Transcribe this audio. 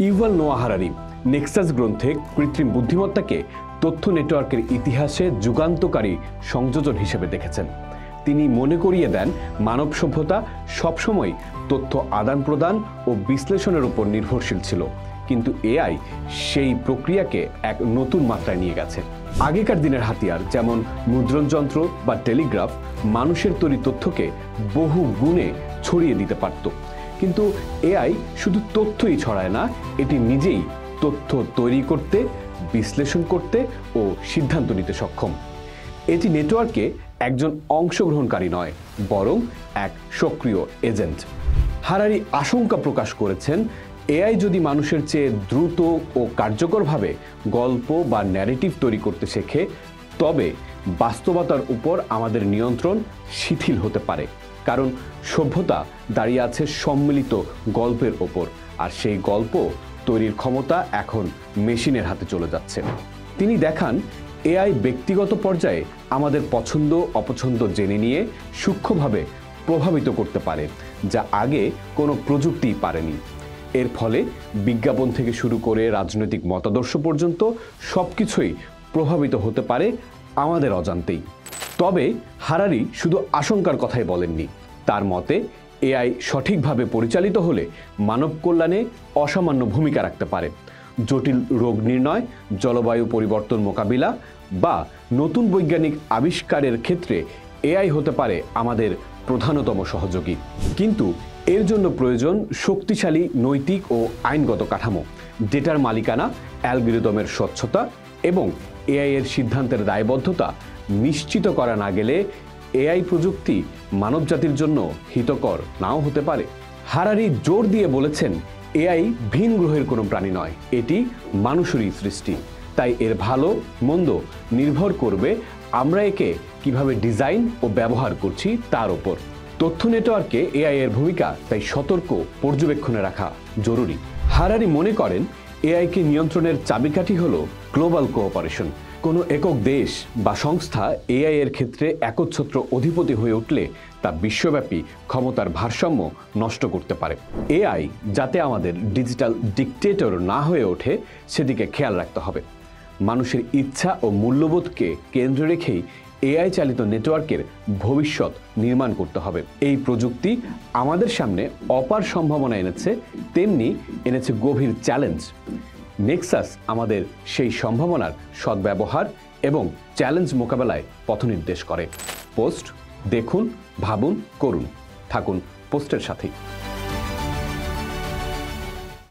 Yuval নোয়া হারারি Nexus গ্রন্থে কৃত্রিম বুদ্ধিমত্তাকে তথ্য নেটওয়ার্কের ইতিহাসে যুগান্তকারী সংযোজন হিসেবে দেখেছেন। তিনি মনে করিয়ে দেন মানব সভ্যতা সবসময় তথ্য আদান প্রদান ও বিশ্লেষণের উপর নির্ভরশীল ছিল, কিন্তু এআই সেই প্রক্রিয়াকে এক নতুন মাত্রায় নিয়ে গেছে। আগেকার দিনের হাতিয়ার যেমন মুদ্রণযন্ত্র বা টেলিগ্রাফ মানুষের তৈরি তথ্যকে বহু গুণে ছড়িয়ে দিতে পারত, কিন্তু এআই শুধু তথ্যই ছড়ায় না, এটি নিজেই তথ্য তৈরি করতে, বিশ্লেষণ করতে ও সিদ্ধান্ত নিতে সক্ষম। এটি নেটওয়ার্কে একজন অংশগ্রহণকারী নয়, বরং এক সক্রিয় এজেন্ট। হারারি আশঙ্কা প্রকাশ করেছেন, এআই যদি মানুষের চেয়ে দ্রুত ও কার্যকরভাবে গল্প বা ন্যারেটিভ তৈরি করতে শেখে, তবে বাস্তবতার উপর আমাদের নিয়ন্ত্রণ শিথিল হতে পারে। কারণ সভ্যতা দাঁড়িয়ে আছে সম্মিলিত গল্পের ওপর, আর সেই গল্প তৈরির ক্ষমতা এখন মেশিনের হাতে চলে যাচ্ছে। তিনি দেখান, এআই ব্যক্তিগত পর্যায়ে আমাদের পছন্দ অপছন্দ জেনে নিয়ে সূক্ষ্মভাবে প্রভাবিত করতে পারে, যা আগে কোনো প্রযুক্তিই পারেনি। এর ফলে বিজ্ঞাপন থেকে শুরু করে রাজনৈতিক মতাদর্শ পর্যন্ত সবকিছুই প্রভাবিত হতে পারে আমাদের অজান্তেই। তবে হারারি শুধু আশঙ্কার কথাই বলেননি। তার মতে এআই সঠিকভাবে পরিচালিত হলে মানব কল্যাণে অসামান্য ভূমিকা রাখতে পারে। জটিল রোগ নির্ণয়, জলবায়ু পরিবর্তন মোকাবিলা বা নতুন বৈজ্ঞানিক আবিষ্কারের ক্ষেত্রে এআই হতে পারে আমাদের প্রধানতম সহযোগী। কিন্তু এর জন্য প্রয়োজন শক্তিশালী নৈতিক ও আইনগত কাঠামো, ডেটার মালিকানা, অ্যালগরিদমের স্বচ্ছতা এবং এআই এর সিদ্ধান্তের দায়বদ্ধতা নিশ্চিত করা না গেলে এআই প্রযুক্তি মানবজাতির জন্য হিতকর নাও হতে পারে। হারারি জোর দিয়ে বলেছেন, এআই ভিন গ্রহের কোনো প্রাণী নয়, এটি মানুষেরই সৃষ্টি। তাই এর ভালো মন্দ নির্ভর করবে আমরা একে কিভাবে ডিজাইন ও ব্যবহার করছি তার উপর। তথ্য নেটওয়ার্কে এআই এর ভূমিকা তাই সতর্ক পর্যবেক্ষণে রাখা জরুরি। হারারি মনে করেন, এআইকে নিয়ন্ত্রণের চাবিকাঠি হলো গ্লোবাল কোঅপারেশন। কোনো একক দেশ বা সংস্থা এআই এর ক্ষেত্রে একচ্ছত্র অধিপতি হয়ে উঠলে তা বিশ্বব্যাপী ক্ষমতার ভারসাম্য নষ্ট করতে পারে। এআই যাতে আমাদের ডিজিটাল ডিকটেটর না হয়ে ওঠে সেদিকে খেয়াল রাখতে হবে। মানুষের ইচ্ছা ও মূল্যবোধকে কেন্দ্রে রেখেই এআই চালিত নেটওয়ার্কের ভবিষ্যৎ নির্মাণ করতে হবে। এই প্রযুক্তি আমাদের সামনে অপার সম্ভাবনা এনেছে, তেমনি এনেছে গভীর চ্যালেঞ্জ। নেক্সাস আমাদের সেই সম্ভাবনার সদ্ব্যবহার এবং চ্যালেঞ্জ মোকাবেলায় পথনির্দেশ করে। পোস্ট দেখুন, ভাবুন, করুন। থাকুন পোস্টের সাথেই।